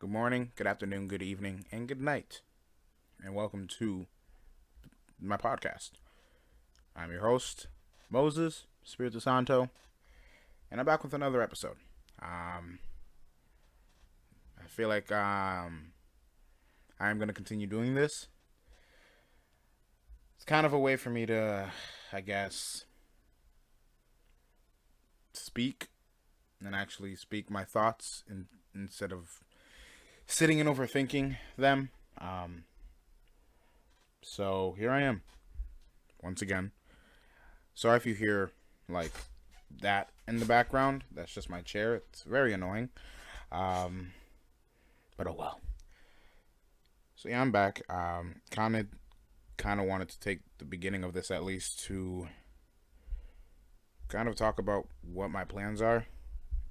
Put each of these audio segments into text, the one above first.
Good morning, good afternoon, good evening, and good night. And welcome to my podcast. I'm your host, Moses, Spirito Santo, and I'm back with another episode. Um, I feel like I'm going to continue doing this. It's kind of a way for me to, I guess, speak and actually speak my thoughts instead of sitting and overthinking them. Um, so here I am, once again. Sorry if you hear like that in the background. That's just my chair. It's very annoying. Um, but oh well. So yeah, I'm back. Kind of wanted to take the beginning of this at least to kind of talk about what my plans are.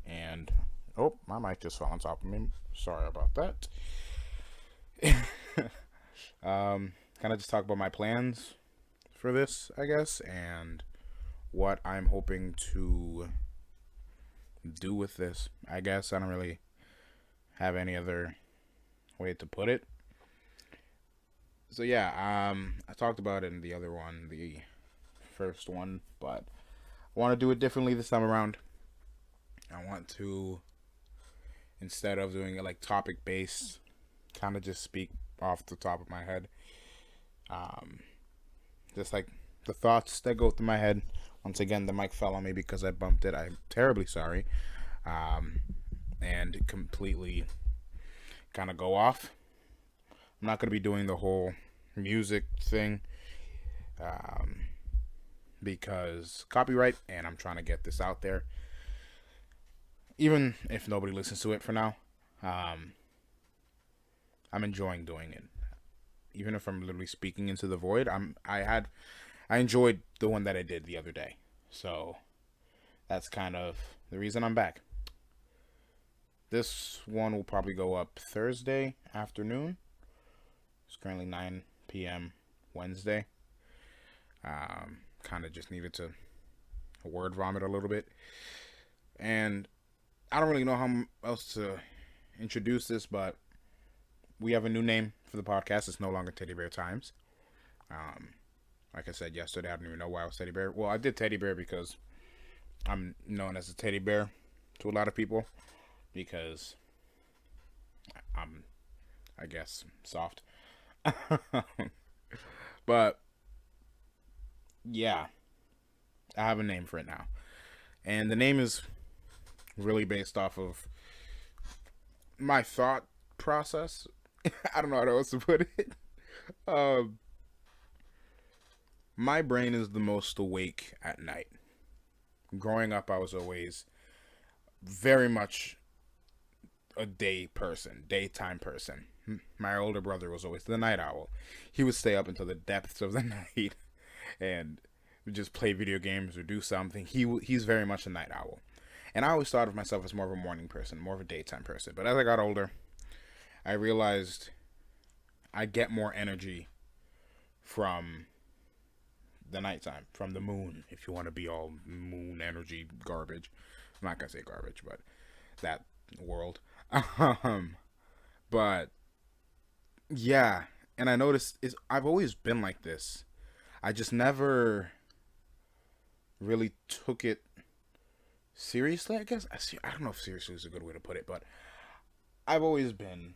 And oh, my mic just fell on top of me. Sorry about that. Kind of just talk about my plans for this, I guess, and what I'm hoping to do with this. I guess I don't really have any other way to put it. So yeah, I talked about it in the other one, the first one, but I want to do it differently this time around. I want to, instead of doing it like topic based, kind of just speak off the top of my head. Um, just like the thoughts that go through my head. Once again, the mic fell on me because I bumped it. I'm terribly sorry. Um, and completely kind of go off. I'm not going to be doing the whole music thing because copyright, and I'm trying to get this out there. Even if nobody listens to it for now, um, I'm enjoying doing it. Even if I'm literally speaking into the void, I enjoyed the one that I did the other day. So that's kind of the reason I'm back. This one will probably go up Thursday afternoon. It's currently 9 p.m. Wednesday. Kind of just needed to word vomit a little bit. And I don't really know how else to introduce this, but we have a new name for the podcast. It's no longer Teddy Bear Times. Um, like I said yesterday, I don't even know why I was Teddy Bear. Well, I did Teddy Bear because I'm known as a teddy bear to a lot of people because I'm, I guess, soft. But yeah, I have a name for it now. And the name is really based off of my thought process. I don't know how else to put it. Um, my brain is the most awake at night. Growing up, I was always very much a daytime person. My older brother was always the night owl. He would stay up until the depths of the night and just play video games or do something. He's very much a night owl. And I always thought of myself as more of a morning person, more of a daytime person. But as I got older, I realized I get more energy from the nighttime, from the moon, if you want to be all moon energy garbage. I'm not going to say garbage, but that world. Um, but yeah, and I noticed I've always been like this. I just never really took it seriously, I guess. I don't know if seriously is a good way to put it, but I've always been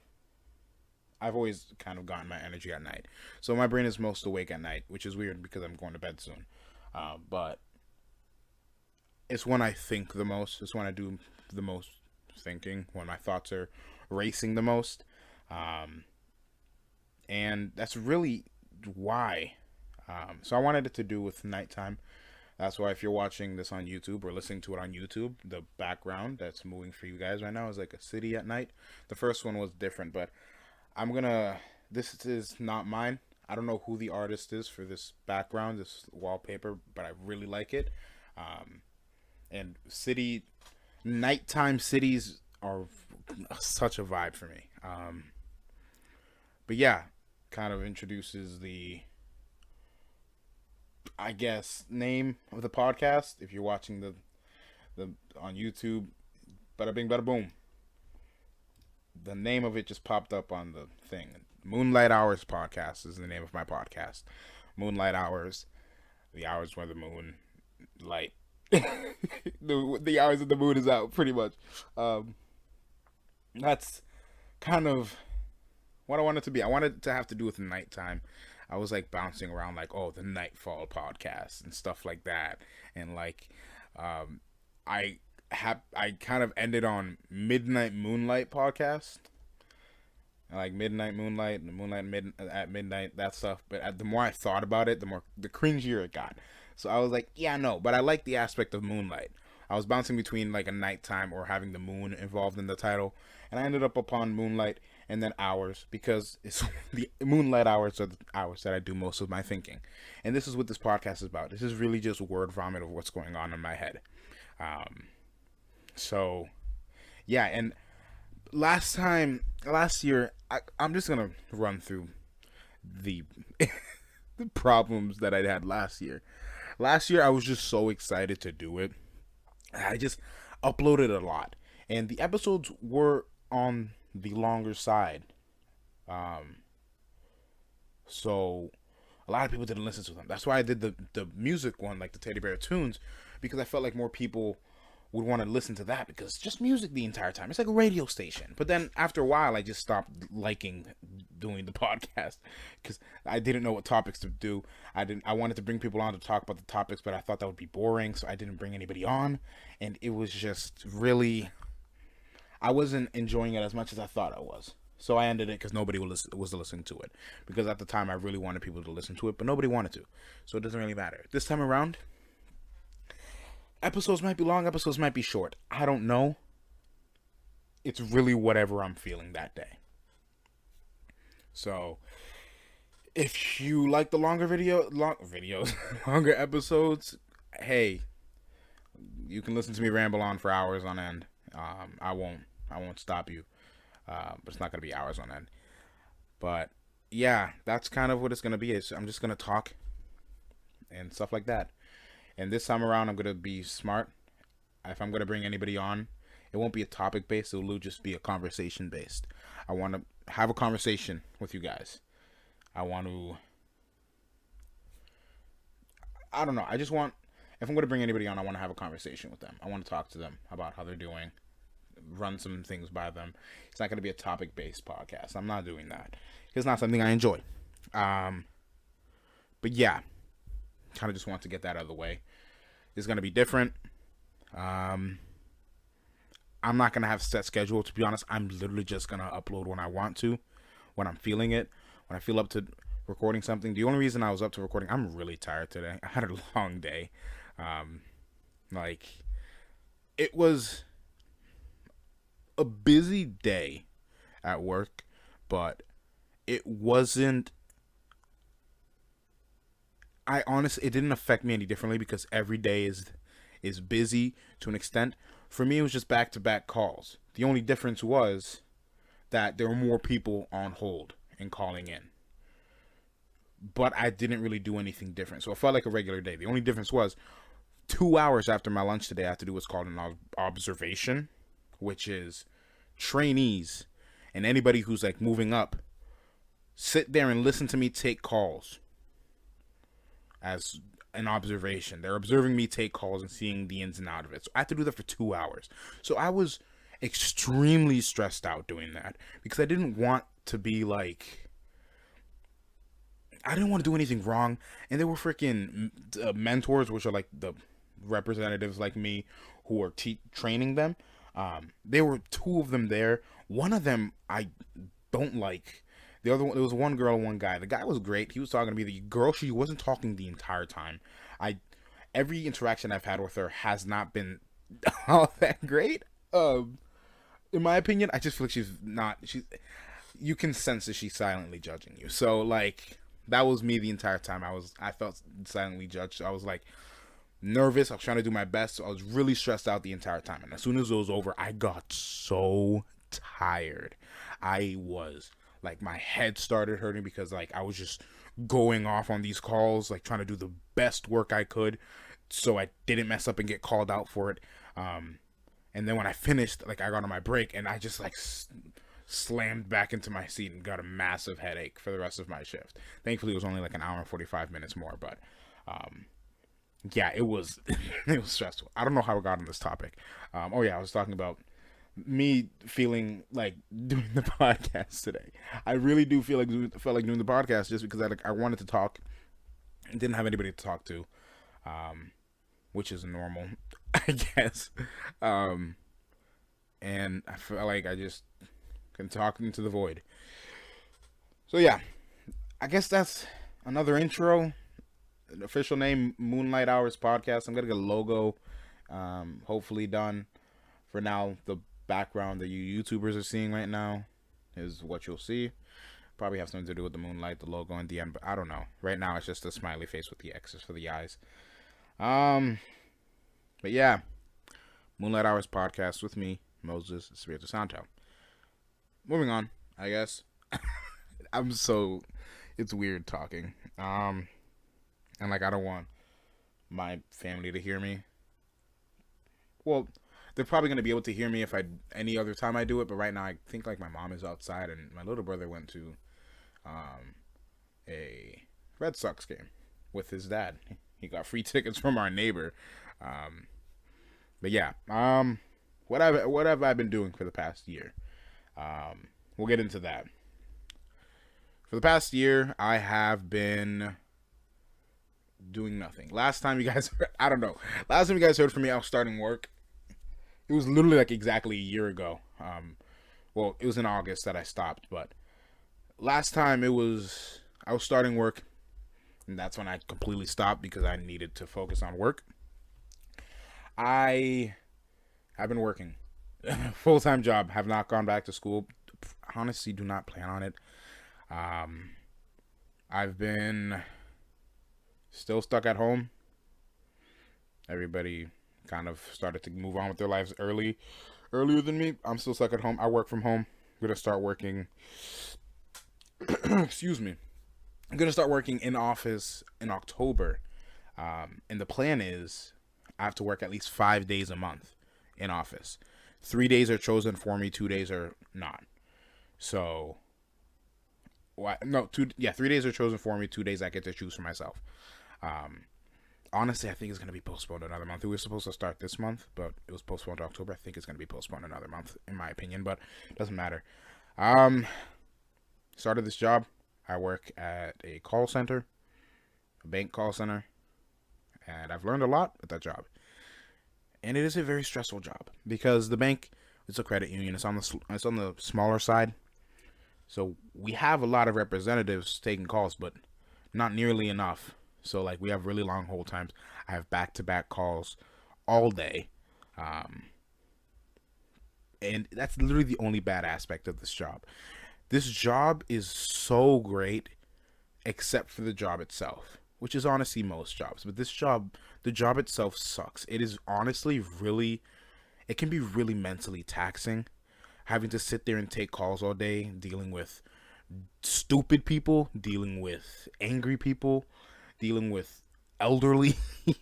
I've always kind of gotten my energy at night. So my brain is most awake at night, which is weird because I'm going to bed soon. But it's when I think the most. It's when I do the most thinking, when my thoughts are racing the most. Um, and that's really why. So I wanted it to do with nighttime. That's why if you're watching this on YouTube or listening to it on YouTube, the background that's moving for you guys right now is like a city at night. The first one was different, but I'm gonna. This is not mine. I don't know who the artist is for this background, this wallpaper, but I really like it. Um, and nighttime cities are such a vibe for me. But yeah, kind of introduces the, I guess, name of the podcast. If you're watching the on YouTube, bada bing, bada boom. the name of it just popped up on the thing. Moonlight Hours podcast is the name of my podcast. Moonlight Hours, the hours where the moon light, the hours that the moon is out, pretty much. That's kind of what I wanted to be. I wanted to have to do with nighttime. I was like bouncing around like, oh, the Nightfall podcast and stuff like that, and like, I I kind of ended on Midnight Moonlight podcast. Like Midnight Moonlight and at midnight, that stuff. But the more I thought about it, the cringier it got. So I was like, yeah, no, but I like the aspect of Moonlight. I was bouncing between like a nighttime or having the moon involved in the title, and I ended up upon Moonlight and then Hours because it's the Moonlight Hours are the hours that I do most of my thinking, and this is what this podcast is about. This is really just word vomit of what's going on in my head. So yeah, and last year, I'm just gonna run through the the problems that I had last year. Last year, I was just so excited to do it. I just uploaded a lot, and the episodes were on the longer side. So a lot of people didn't listen to them. That's why I did the music one, like the Teddy Bear Tunes, because I felt like more people would want to listen to that because it's just music the entire time. It's like a radio station. But then after a while, I just stopped liking doing the podcast because I didn't know what topics to do. I wanted to bring people on to talk about the topics, but I thought that would be boring, so I didn't bring anybody on. And it was just really, I wasn't enjoying it as much as I thought I was. So I ended it because nobody was listening to it. Because at the time, I really wanted people to listen to it, but nobody wanted to. So it doesn't really matter. This time around, episodes might be long, episodes might be short. I don't know. It's really whatever I'm feeling that day. So, if you like the longer videos, longer episodes, hey, you can listen to me ramble on for hours on end. I won't stop you. But it's not gonna be hours on end. But yeah, that's kind of what it's gonna be. I'm just gonna talk and stuff like that. And this time around, I'm going to be smart. If I'm going to bring anybody on, it won't be a topic based. It will just be a conversation based. I want to have a conversation with you guys. I don't know. If I'm going to bring anybody on, I want to have a conversation with them. I want to talk to them about how they're doing, run some things by them. It's not going to be a topic based podcast. I'm not doing that. It's not something I enjoy. But yeah. Kind of just want to get that out of the way. It's going to be different. I'm not going to have a set schedule, to be honest. I'm literally just going to upload when I want to, when I'm feeling it, when I feel up to recording something. The only reason I was up to recording, I'm really tired today. I had a long day. It was a busy day at work, but it wasn't, it didn't affect me any differently because every day is busy to an extent. For me, it was just back-to-back calls. The only difference was that there were more people on hold and calling in. But I didn't really do anything different. So it felt like a regular day. The only difference was 2 hours after my lunch today, I have to do what's called an observation, which is trainees and anybody who's like moving up sit there and listen to me take calls. As an observation. They're observing me take calls and seeing the ins and outs of it. So I had to do that for 2 hours. So I was extremely stressed out doing that because I didn't want to be like, I didn't want to do anything wrong. And there were freaking mentors, which are like the representatives like me who are training them. There were two of them there. One of them I don't like. The other one, there was one girl and one guy. The guy was great. He was talking to me. The girl, she wasn't talking the entire time. Every interaction I've had with her has not been all that great. In my opinion, I just feel like you can sense that she's silently judging you. So like, that was me the entire time. I felt silently judged. I was like nervous. I was trying to do my best. So I was really stressed out the entire time. And as soon as it was over, I got so tired. Like, my head started hurting because, like, I was just going off on these calls, like, trying to do the best work I could so I didn't mess up and get called out for it. And then when I finished, like, I got on my break, and I just, like, slammed back into my seat and got a massive headache for the rest of my shift. Thankfully, it was only like an hour and 45 minutes more, but yeah, it was it was stressful. I don't know how I got on this topic. Oh yeah, I was talking about me feeling like doing the podcast today. I really do felt like doing the podcast just because I wanted to talk. Didn't have anybody to talk to, which is normal, I guess. And I felt like I just can talk into the void. So yeah, I guess that's another intro. The official name, Moonlight Hours Podcast. I'm gonna get a logo, hopefully done. For now, the background that you YouTubers are seeing right now is what you'll see. Probably have something to do with the moonlight, the logo in the end, but I don't know. Right now, it's just a smiley face with the X's for the eyes. But yeah, Moonlight Hours Podcast with me, Moses Espiritu Santo. Moving on, I guess. It's weird talking. And like, I don't want my family to hear me. Well, they're probably going to be able to hear me if any other time I do it, but right now I think like my mom is outside and my little brother went to a Red Sox game with his dad. He got free tickets from our neighbor. But yeah, what have I been doing for the past year? We'll get into that. For the past year, I have been doing nothing. Last time you guys heard from me, I was starting work. It was literally like exactly a year ago. Well, it was in August that I stopped, but last time I was starting work, and that's when I completely stopped because I needed to focus on work. I have been working. Full-time job. Have not gone back to school. Honestly, do not plan on it. I've been still stuck at home. Everybody kind of started to move on with their lives earlier than me. I'm still stuck at home. I work from home. I'm gonna start working. Excuse me. I'm gonna start working in office in October, and the plan is I have to work at least 5 days a month in office. 3 days are chosen for me. 2 days are not. So, 3 days are chosen for me. 2 days I get to choose for myself. Honestly, I think it's going to be postponed another month. It was supposed to start this month, but it was postponed to October. I think it's going to be postponed another month, in my opinion, but it doesn't matter. Started this job. I work at a call center, a bank call center, and I've learned a lot at that job. And it is a very stressful job because the bank, it's a credit union. It's on the smaller side. So we have a lot of representatives taking calls, but not nearly enough. So, like, we have really long hold times. I have back-to-back calls all day. And that's literally the only bad aspect of this job. This job is so great, except for the job itself, which is honestly most jobs. But this job, the job itself sucks. It is honestly it can be really mentally taxing. Having to sit there and take calls all day, dealing with stupid people, dealing with angry people, dealing with elderly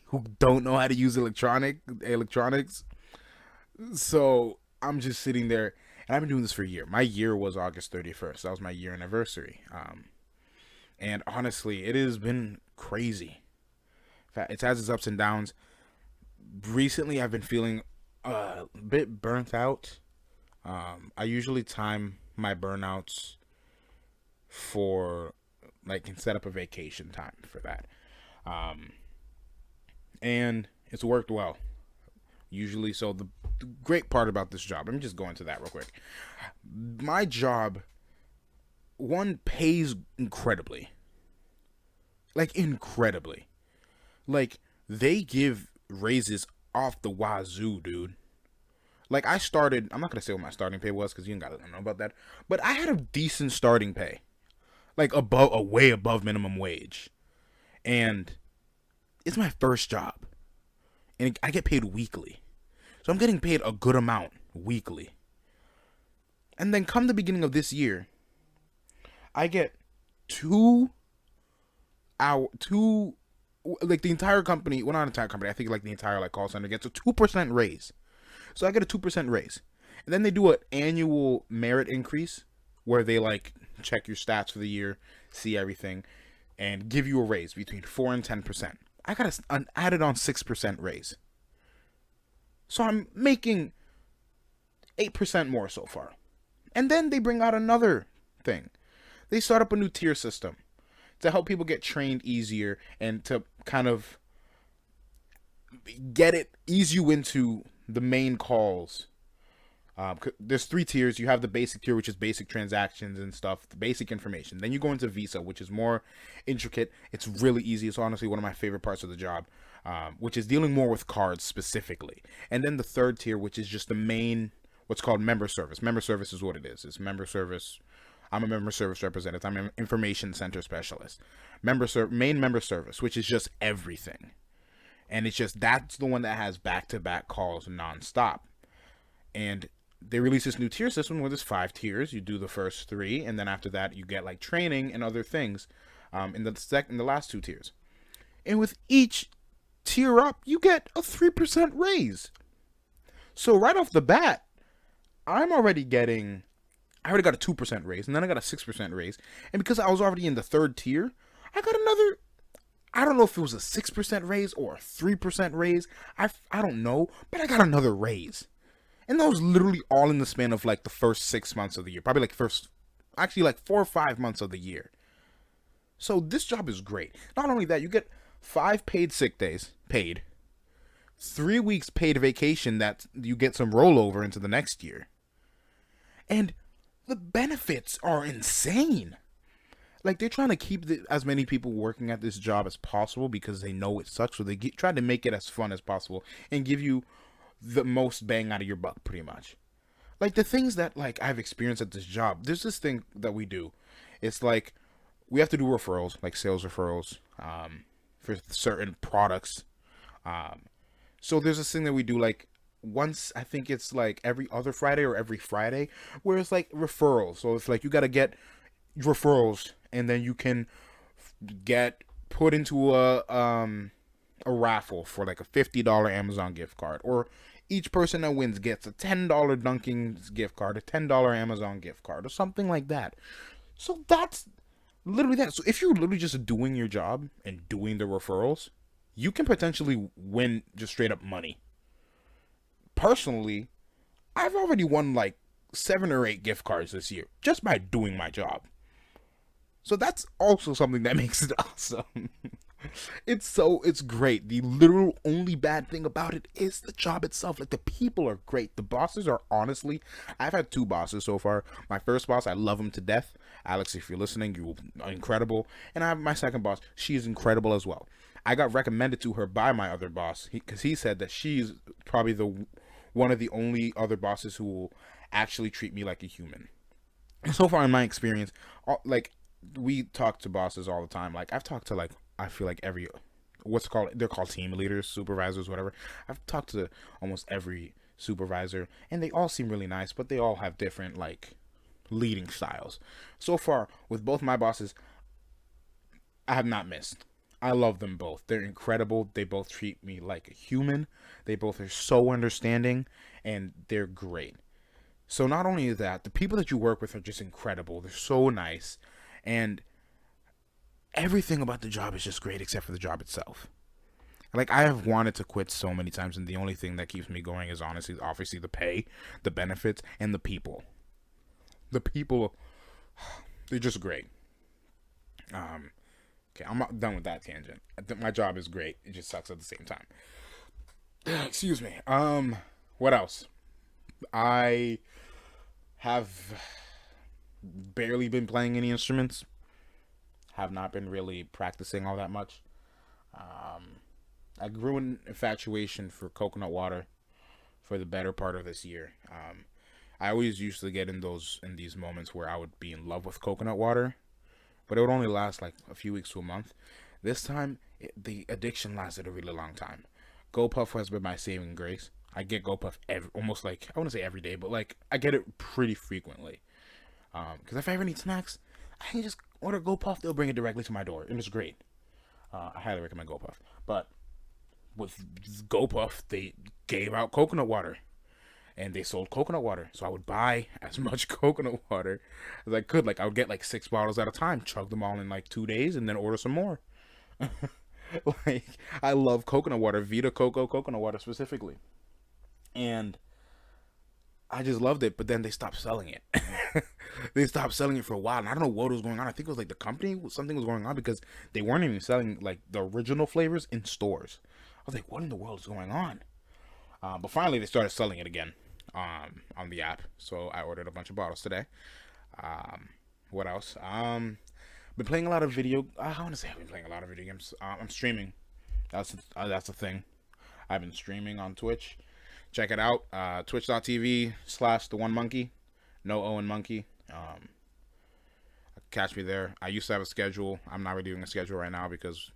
who don't know how to use electronics. So I'm just sitting there, and I've been doing this for a year. My year was August 31st. That was my year anniversary. And honestly, it has been crazy. It has its ups and downs. Recently, I've been feeling a bit burnt out. I usually time my burnouts for, like, can set up a vacation time for that. And it's worked well. Usually, so the great part about this job, let me just go into that real quick. My job, one, pays incredibly. Like, incredibly. Like, they give raises off the wazoo, dude. Like, I'm not going to say what my starting pay was because you ain't got to know about that. But I had a decent starting pay. Like, way above minimum wage. And it's my first job. And I get paid weekly. So I'm getting paid a good amount weekly. And then come the beginning of this year, I get like, the entire company, well, not entire company, I think like the entire like call center gets a 2% raise. So I get a 2% raise. And then they do an annual merit increase where they like check your stats for the year, see everything, and give you a raise between 4 and 10%. I got an added on 6% raise. So I'm making 8% more so far. And then they bring out another thing. They start up a new tier system to help people get trained easier and to kind of ease you into the main calls. There's 3 tiers. You have the basic tier, which is basic transactions and stuff, the basic information. Then you go into Visa, which is more intricate. It's really easy. It's honestly one of my favorite parts of the job, which is dealing more with cards specifically. And then the 3rd tier, which is just the main, what's called member service. Member service is what it is. It's member service. I'm a member service representative. I'm an information center specialist. Main member service, which is just everything. And it's just, that's the one that has back-to-back calls nonstop. And they release this new tier system where there's 5 tiers. You do the first 3, and then after that you get like training and other things in the last 2 tiers. And with each tier up, you get a 3% raise. So right off the bat, I already got a 2% raise, and then I got a 6% raise. And because I was already in the 3rd tier, I got another, I don't know if it was a 6% raise or a 3% raise. I don't know, but I got another raise. And that was literally all in the span of like the first 6 months of the year. Probably like 4 or 5 months of the year. So this job is great. Not only that, you get 5 paid sick days, paid. 3 weeks paid vacation that you get some rollover into the next year. And the benefits are insane. Like, they're trying to keep as many people working at this job as possible because they know it sucks. So they try to make it as fun as possible and give you the most bang out of your buck, pretty much. Like, the things that, like, I've experienced at this job, there's this thing that we do. It's like, we have to do referrals, like sales referrals, for certain products. So there's this thing that we do, like, once, I think it's like every other Friday or every Friday, where it's like referrals. So it's like you got to get referrals, and then you can get put into a raffle for like a $50 Amazon gift card, or each person that wins gets a $10 Dunkin's gift card, a $10 Amazon gift card, or something like that. So that's literally that. So if you're literally just doing your job and doing the referrals, you can potentially win just straight up money. Personally, I've already won like 7 or 8 gift cards this year just by doing my job. So that's also something that makes it awesome. It's great. The literal only bad thing about it is the job itself. Like, the people are great. The bosses are, honestly, I've had 2 bosses so far. My first boss, I love him to death. Alex, if you're listening, you're incredible. And I have my second boss. She is incredible as well. I got recommended to her by my other boss because he said that she's probably one of the only other bosses who will actually treat me like a human. And so far in my experience, like, we talk to bosses all the time. Like, I've talked to, like, I feel like they're called team leaders, supervisors, whatever. I've talked to almost every supervisor, and they all seem really nice, but they all have different, like, leading styles. So far, with both my bosses, I have not missed. I love them both. They're incredible. They both treat me like a human. They both are so understanding, and they're great. So not only that, the people that you work with are just incredible. They're so nice, and everything about the job is just great except for the job itself. Like, I have wanted to quit so many times, and the only thing that keeps me going is obviously the pay, the benefits, and the people. The people, they're just great. Okay, I'm done with that tangent. My job is great. It just sucks at the same time. Excuse me. What else? I have barely been playing any instruments. Have not been really practicing all that much. I grew an infatuation for coconut water for the better part of this year. I always used to get in these moments where I would be in love with coconut water, but it would only last like a few weeks to a month. This time, the addiction lasted a really long time. GoPuff has been my saving grace. I get GoPuff almost like, I wouldn't say every day, but like I get it pretty frequently. Because if I ever need snacks, I can just order GoPuff. They'll bring it directly to my door, and it's great. I highly recommend GoPuff. But with GoPuff, they gave out coconut water. and they sold coconut water. So I would buy as much coconut water as I could. Like I would get like 6 bottles at a time, chug them all in like 2 days, and then order some more. Like I love coconut water, Vita Coco coconut water specifically, and I just loved it. But then they stopped selling it. They stopped selling it for a while, and I don't know what was going on. I think it was like the company, something was going on because they weren't even selling like the original flavors in stores. I was like, what in the world is going on? But finally, they started selling it again on the app. So I ordered a bunch of bottles today. What else? Been playing a lot of video. I want to say I've been playing a lot of video games. I'm streaming. That's the thing. I've been streaming on Twitch. Check it out. Twitch.tv/the1monkey. No Owen Monkey. Catch me there. I used to have a schedule. I'm not really doing a schedule right now because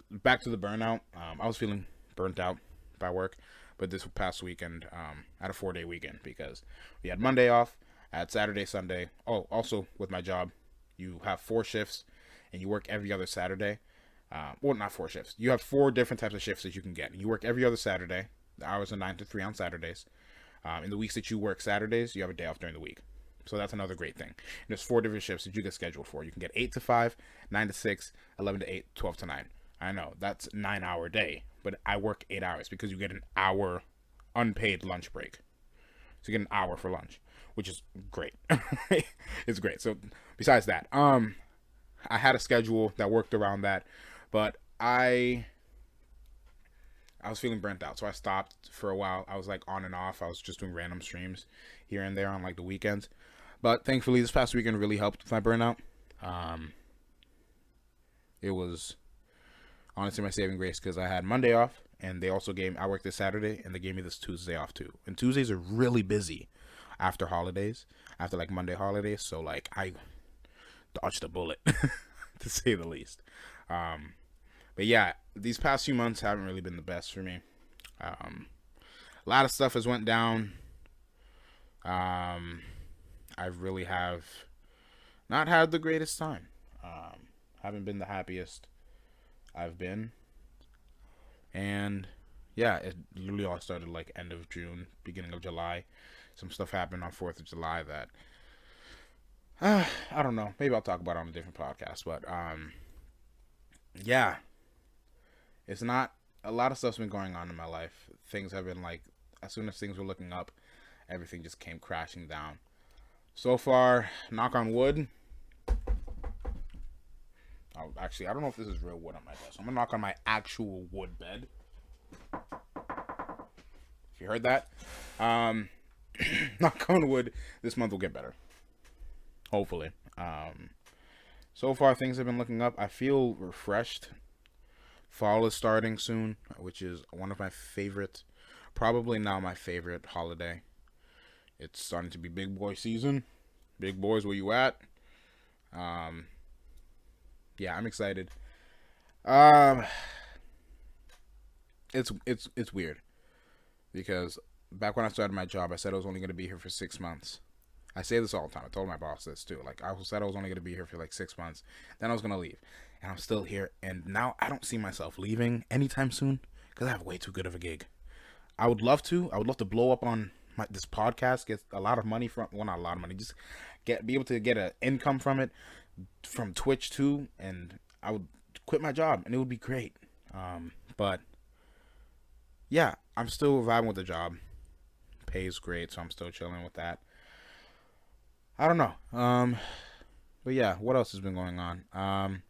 back to the burnout. I was feeling burnt out by work, but this past weekend, I had a 4-day weekend because we had Monday off, I had Saturday, Sunday. Oh, also with my job, you have 4 shifts and you work every other Saturday. Well, not 4 shifts. You have 4 different types of shifts that you can get. You work every other Saturday. The hours are 9 to 3 on Saturdays. In the weeks that you work Saturdays, you have a day off during the week. So that's another great thing. And there's 4 different shifts that you get scheduled for. You can get 8 to 5, 9 to 6, 11 to 8, 12 to 9. I know, that's 9-hour day, but I work 8 hours because you get an hour unpaid lunch break. So you get an hour for lunch, which is great. It's great. So besides that, I had a schedule that worked around that, but I was feeling burnt out, so I stopped for a while. I was like on and off. I was just doing random streams here and there on like the weekends. But thankfully, this past weekend really helped with my burnout. It was honestly my saving grace because I had Monday off, and they also I worked this Saturday, and they gave me this Tuesday off too. And Tuesdays are really busy after holidays, after like Monday holidays. So like I dodged a bullet, to say the least. But yeah, these past few months haven't really been the best for me. A lot of stuff has went down. I really have not had the greatest time. Haven't been the happiest I've been. And yeah, it literally all started like end of June, beginning of July. Some stuff happened on 4th of July that I don't know. Maybe I'll talk about it on a different podcast. But yeah, it's not a lot of stuff's been going on in my life. Things have been like, as soon as things were looking up, everything just came crashing down. So far, knock on wood. Oh, actually, I don't know if this is real wood on my desk. I'm gonna knock on my actual wood bed. If you heard that, knock on wood. This month will get better. Hopefully. So far, things have been looking up. I feel refreshed. Fall is starting soon, which is one of my favorite, probably now my favorite holiday. It's starting to be big boy season. Big boys, where you at? Yeah, I'm excited. It's weird because back when I started my job, I said I was only going to be here for 6 months. I say this all the time. I told my boss this too. Like I said I was only going to be here for like 6 months. Then I was going to leave, and I'm still here. And now I don't see myself leaving anytime soon because I have way too good of a gig. I would love to. I would love to blow up on this podcast, get a lot of money from. Well, not a lot of money. Just be able to get an income from it, from Twitch too. And I would quit my job, and it would be great. But yeah, I'm still vibing with the job. Pays great, so I'm still chilling with that. I don't know. But yeah, what else has been going on?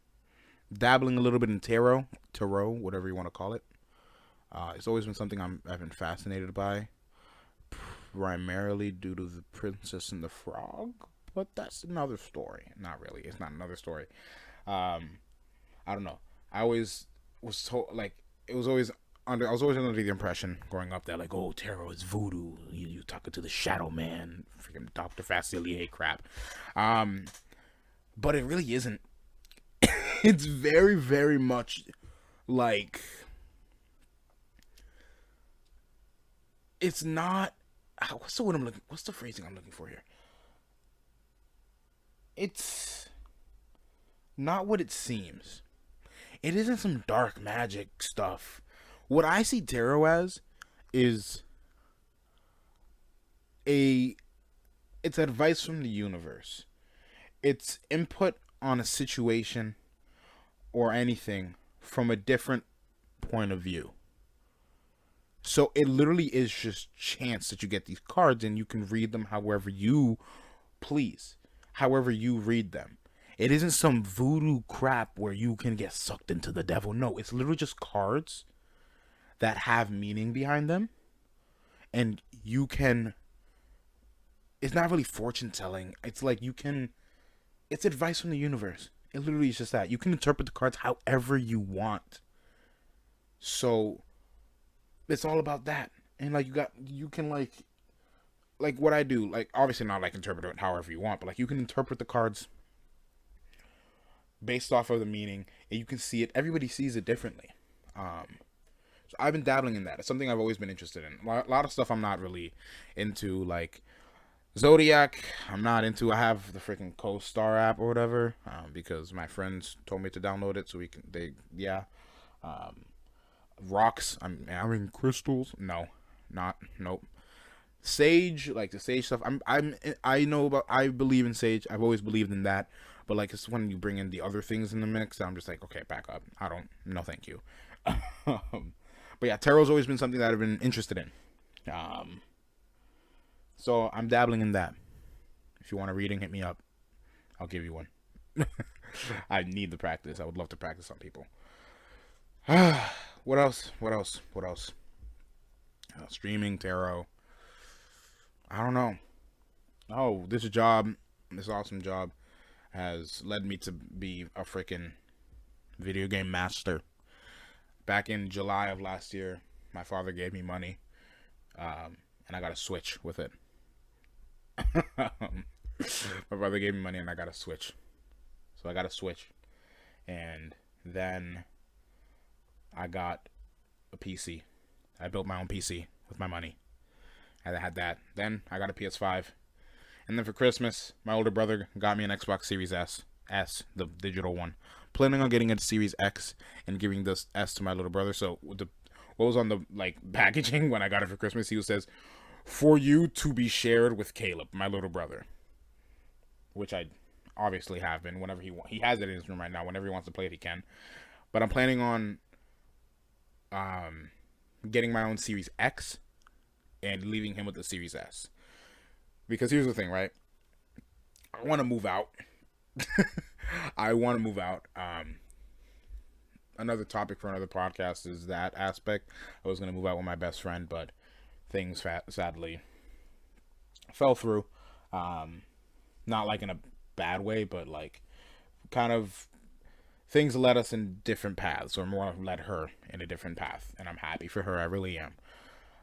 Dabbling a little bit in tarot, whatever you want to call it. It's always been something I've been fascinated by, primarily due to the Princess and the Frog. But that's another story. Not really. It's not another story. I don't know. I always was told, like, I was always under the impression growing up that like, oh, tarot is voodoo. You talking to the shadow man, freaking Dr. Facilier crap. But it really isn't. It's very, very much like, it's not. What's the phrasing I'm looking for here? It's not what it seems. It isn't some dark magic stuff. What I see tarot as is a it's advice from the universe. It's input on a situation or anything from a different point of view. So it literally is just chance that you get these cards and you can read them however you please, however you read them. It isn't some voodoo crap where you can get sucked into the devil. No, it's literally just cards that have meaning behind them. And you can. It's not really fortune telling. It's like you can. It's advice from the universe. It literally is just that. You can interpret the cards however you want. So it's all about that. And like you can like what I do, like obviously not like interpret it however you want, but like you can interpret the cards based off of the meaning, and you can see it. Everybody sees it differently. So I've been dabbling in that. It's something I've always been interested in. A lot of stuff I'm not really into, like Zodiac. I'm not into. I have the freaking Co-Star app or whatever, because my friends told me to download it so we can. Um, Rocks. I mean crystals. No, not nope. Sage, like the sage stuff. I know about. I believe in sage. I've always believed in that. But like it's when you bring in the other things in the mix, I'm just like, okay, back up. I don't. No, thank you. But yeah, tarot's always been something that I've been interested in. So I'm dabbling in that. If you want a reading, hit me up. I'll give you one. I need the practice. I would love to practice on people. What else? Streaming, tarot. I don't know. Oh, this awesome job, has led me to be a freaking video game master. Back in July of last year, my father gave me money, and I got a Switch with it. My brother gave me money, and I got a Switch. So I got a Switch, and then I got a PC. I built my own PC with my money. I had that. Then I got a PS5. And then for Christmas, my older brother got me an Xbox Series S, the digital one. Planning on getting a Series X and giving this S to my little brother. So what was on the like packaging when I got it for Christmas? He says, "For you to be shared with Caleb, my little brother," which I obviously have been. Whenever he has it in his room right now. Whenever he wants to play it, he can. But I'm planning on getting my own Series X and leaving him with the Series S. Because here's the thing, right? I want to move out. I want to move out. Another topic for another podcast is that aspect. I was going to move out with my best friend, but things sadly fell through. Not like in a bad way, but like kind of things led us in different paths, or more led her in a different path. And I'm happy for her. I really am.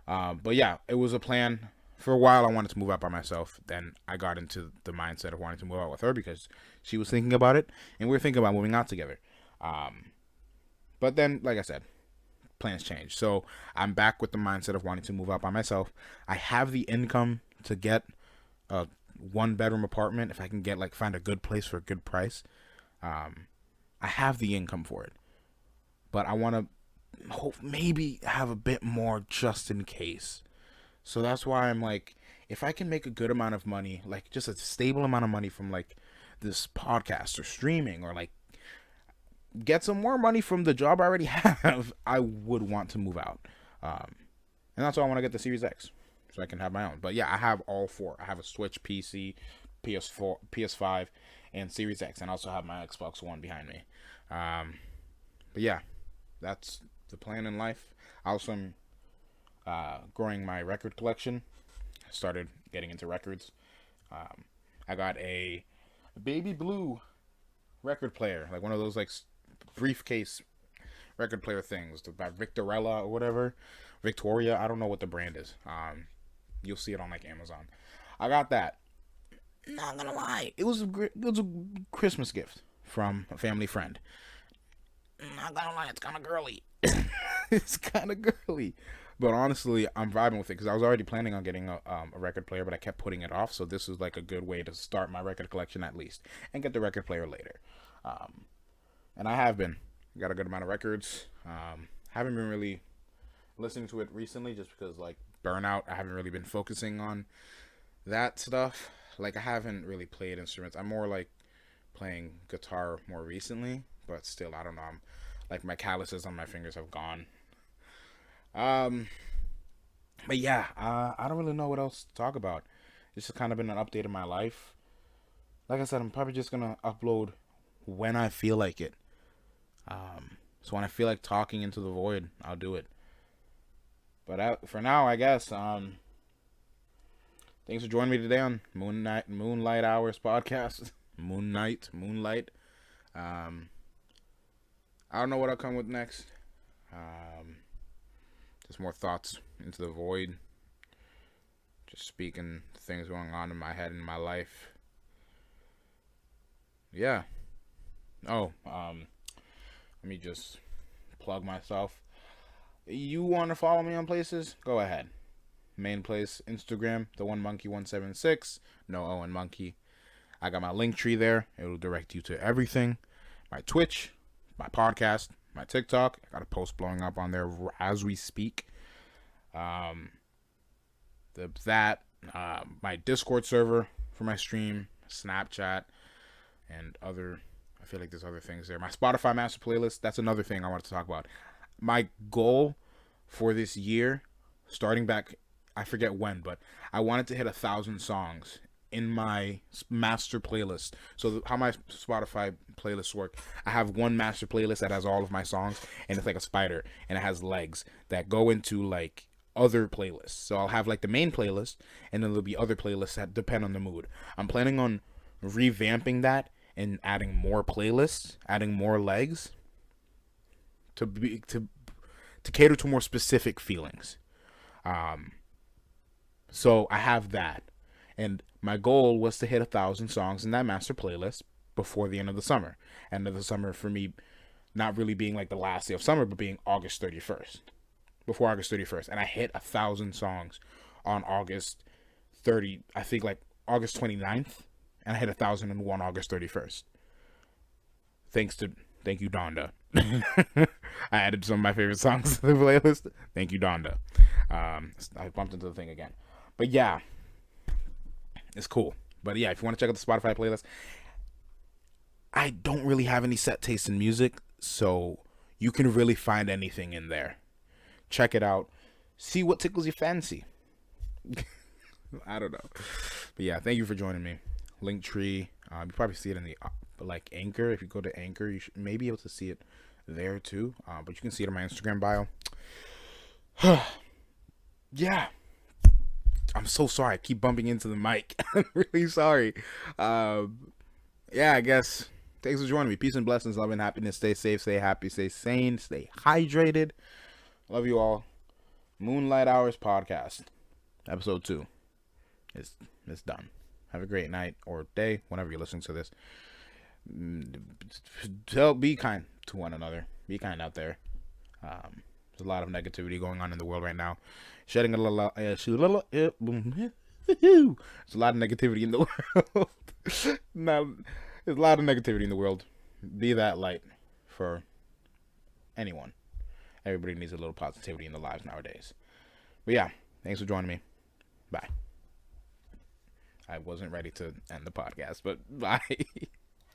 But yeah, it was a plan. For a while, I wanted to move out by myself. Then I got into the mindset of wanting to move out with her because she was thinking about it, and we were thinking about moving out together. But then, like I said, plans changed. So I'm back with the mindset of wanting to move out by myself. I have the income to get a one-bedroom apartment if I can find a good place for a good price. I have the income for it, but I want to maybe have a bit more just in case. So that's why I'm like, if I can make a good amount of money, like just a stable amount of money from like this podcast or streaming, or like get some more money from the job I already have, I would want to move out. And that's why I want to get the Series X so I can have my own. But yeah, I have all four. I have a Switch, PC, PS4, PS5, and Series X, and I also have my Xbox One behind me. But yeah, that's the plan in life. I also am growing my record collection. I started getting into records. I got a baby blue record player, like one of those like briefcase record player things by Victorella or whatever. Victoria, I don't know what the brand is. You'll see it on like Amazon. I got that. Not gonna lie, it was a Christmas gift from a family friend. Not gonna lie, it's kind of girly. It's kind of girly. But honestly, I'm vibing with it because I was already planning on getting a record player, but I kept putting it off. So this is like a good way to start my record collection at least, and get the record player later. And I have been. Got a good amount of records. Haven't been really listening to it recently just because like burnout. I haven't really been focusing on that stuff, like I haven't really played instruments. I'm more like playing guitar more recently, but still, I don't know. I'm like my calluses on my fingers have gone. Um, but yeah, I don't really know what else to talk about. It's just kind of been an update of my life. Like I said, I'm probably just gonna upload when I feel like it. So when I feel like talking into the void, I'll do it. But for now, I guess. Thanks for joining me today on Moonlight Hours podcast. Moonlight. Um, I don't know what I'll come with next. Just more thoughts into the void. Just speaking things going on in my head and my life. Yeah. Oh, let me just plug myself. You want to follow me on places? Go ahead. Main place, Instagram, the one monkey 176. No O in monkey. I got my link tree there. It'll direct you to everything. My Twitch, my podcast, my TikTok. I got a post blowing up on there as we speak. My Discord server for my stream, Snapchat, and other. I feel like there's other things there. My Spotify master playlist. That's another thing I wanted to talk about. My goal for this year, starting back, I forget when, but I wanted to hit 1,000 songs in my master playlist. So how my Spotify playlists work, I have one master playlist that has all of my songs, and it's like a spider, and it has legs that go into like other playlists. So I'll have like the main playlist, and then there'll be other playlists that depend on the mood. I'm planning on revamping that and adding more playlists, adding more legs to cater to more specific feelings. So I have that, and my goal was to hit 1,000 songs in that master playlist before the end of the summer. End of the summer for me, not really being like the last day of summer, but being August 31st, before August 31st, and I hit 1,000 songs on August 30. I think like August 29th, and I hit 1,001 August 31st. Thank you, Donda. I added some of my favorite songs to the playlist. Thank you, Donda. I bumped into the thing again. But yeah, it's cool. But yeah, if you want to check out the Spotify playlist, I don't really have any set taste in music, so you can really find anything in there. Check it out. See what tickles your fancy. I don't know. But yeah, thank you for joining me. Linktree. You probably see it in the like Anchor. If you go to Anchor, you may be able to see it there too. But you can see it on my Instagram bio. Yeah. I'm so sorry. I keep bumping into the mic. I'm really sorry. Yeah, I guess. Thanks for joining me. Peace and blessings, love and happiness. Stay safe, stay happy, stay sane, stay hydrated. Love you all. Moonlight Hours podcast, episode 2. It's done. Have a great night or day, whenever you're listening to this. Be kind to one another. Be kind out there. There's a lot of negativity going on in the world right now. There's a lot of negativity in the world. There's a lot of negativity in the world. Be that light for anyone. Everybody needs a little positivity in their lives nowadays. But yeah, thanks for joining me. Bye. I wasn't ready to end the podcast, but bye.